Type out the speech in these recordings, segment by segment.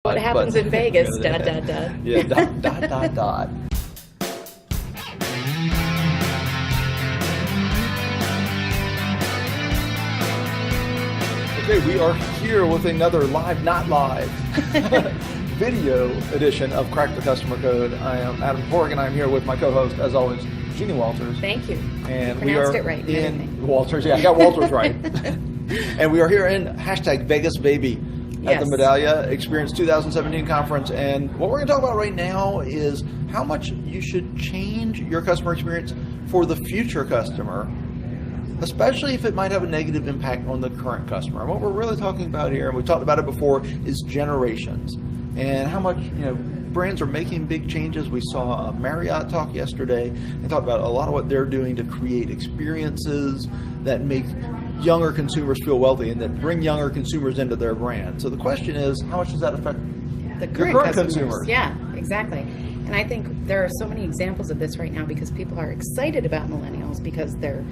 What happens in Vegas, ... Yeah, ... Okay, we are here with another live, not live, video edition of Crack the Customer Code. I am Adam Porg, and I'm here with my co-host, as always, Jeannie Walters. Thank you. And you pronounced it right. In Walters, yeah, I got Walters right. And we are here in #VegasBaby at the Medallia Experience 2017 conference. And what we're going to talk about right now is how much you should change your customer experience for the future customer, especially if it might have a negative impact on the current customer. And what we're really talking about here, and we've talked about it before, is generations and how much brands are making big changes. We saw Marriott talk yesterday and talk about a lot of what they're doing to create experiences that make younger consumers feel wealthy and that bring younger consumers into their brand. So the question is, how much does that affect the current consumers? Yeah, exactly. And I think there are so many examples of this right now because people are excited about millennials because they're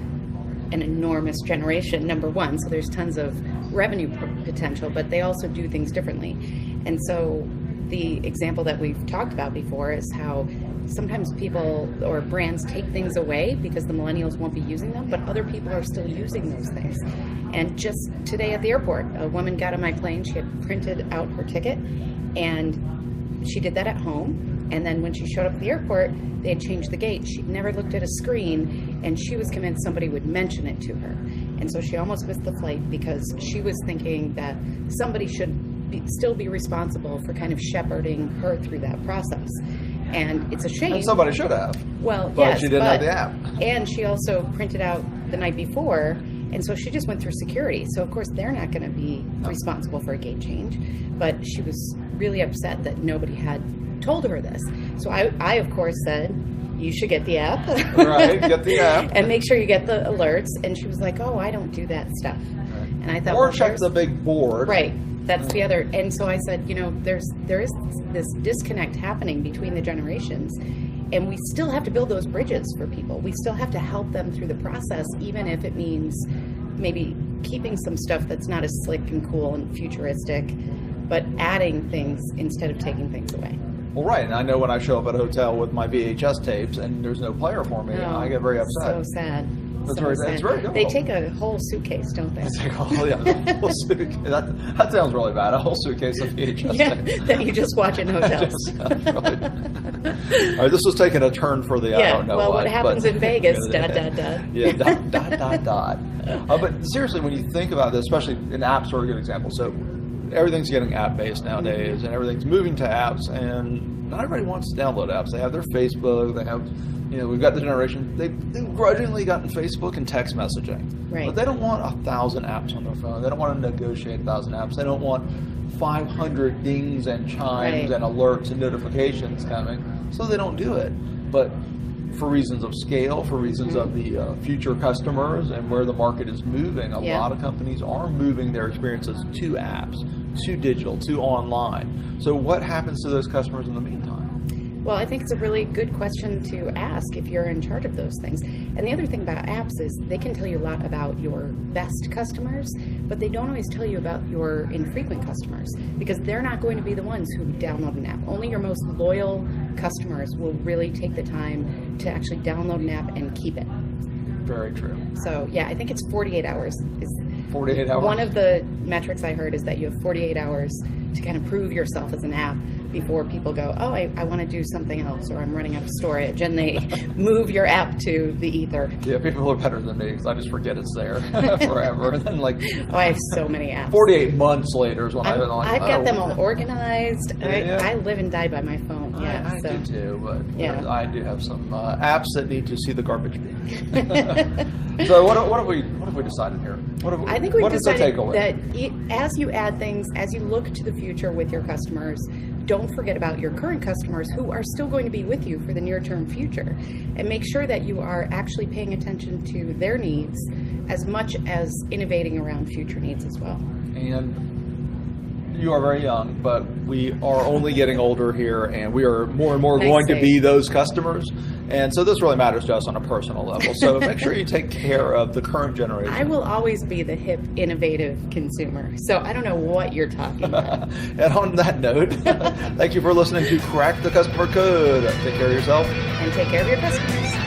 an enormous generation, number one, so there's tons of revenue potential, but they also do things differently. And so the example that we've talked about before is how sometimes people or brands take things away because the millennials won't be using them, but other people are still using those things. And just today at the airport, a woman got on my plane, she had printed out her ticket, and she did that at home. And then when she showed up at the airport, they had changed the gate. She'd never looked at a screen, and she was convinced somebody would mention it to her. And so she almost missed the flight because she was thinking that somebody should still be responsible for kind of shepherding her through that process. And it's a shame. And somebody should have. Well, but yes, she didn't have the app. And she also printed out the night before, and so she just went through security. So, of course, they're not going to be responsible for a gate change. But she was really upset that nobody had told her this. So I of course said, you should get the app. Right, get the app. And make sure you get the alerts. And she was like, oh, I don't do that stuff. Right. And I thought, or check the big board. Right. That's the other. And so I said, there is this disconnect happening between the generations. And we still have to build those bridges for people. We still have to help them through the process, even if it means maybe keeping some stuff that's not as slick and cool and futuristic, but adding things instead of taking things away. Well, right, and I know when I show up at a hotel with my VHS tapes and there's no player for me, I get very upset. So sad. That's very difficult. They take a whole suitcase, don't they? They take a whole suitcase. That sounds really bad. A whole suitcase of VHS tapes. That you just watch in hotels. All right, this was taking a turn for the I don't know what happens in Vegas, ... Yeah, ... But seriously, when you think about this, especially in apps are a good example. So everything's getting app-based nowadays, and everything's moving to apps, and not everybody wants to download apps. They have their Facebook, they have, we've got the generation, they've grudgingly gotten Facebook and text messaging. Right. But they don't want 1,000 apps on their phone. They don't want to negotiate 1,000 apps. They don't want 500 dings and chimes and alerts and notifications coming, so they don't do it. But for reasons of scale, for reasons of the future customers and where the market is moving, a lot of companies are moving their experiences to apps, to digital, to online. So what happens to those customers in the meantime? Well, I think it's a really good question to ask if you're in charge of those things. And the other thing about apps is they can tell you a lot about your best customers, but they don't always tell you about your infrequent customers because they're not going to be the ones who download an app. Only your most loyal customers will really take the time to actually download an app and keep it. Very true. So, I think it's 48 hours. 48 hours? One of the metrics I heard is that you have 48 hours to kind of prove yourself as an app before people go, oh, I want to do something else, or I'm running out of storage, and they move your app to the ether. Yeah, people are better than me because I just forget it's there forever. And then I have so many apps. 48 months later is when I've got them all organized. I live and die by my phone. I do too, but I do have some apps that need to see the garbage bin. So what have we decided here? I think we've decided that as you add things, as you look to the future with your customers, don't forget about your current customers who are still going to be with you for the near-term future, and make sure that you are actually paying attention to their needs as much as innovating around future needs as well. And you are very young, but we are only getting older here, and we are more and more Nice going to save. be those customers. And so this really matters to us on a personal level. So make sure you take care of the current generation. I will always be the hip, innovative consumer. So I don't know what you're talking about. And on that note, thank you for listening to Crack the Customer Code. Take care of yourself. And take care of your customers.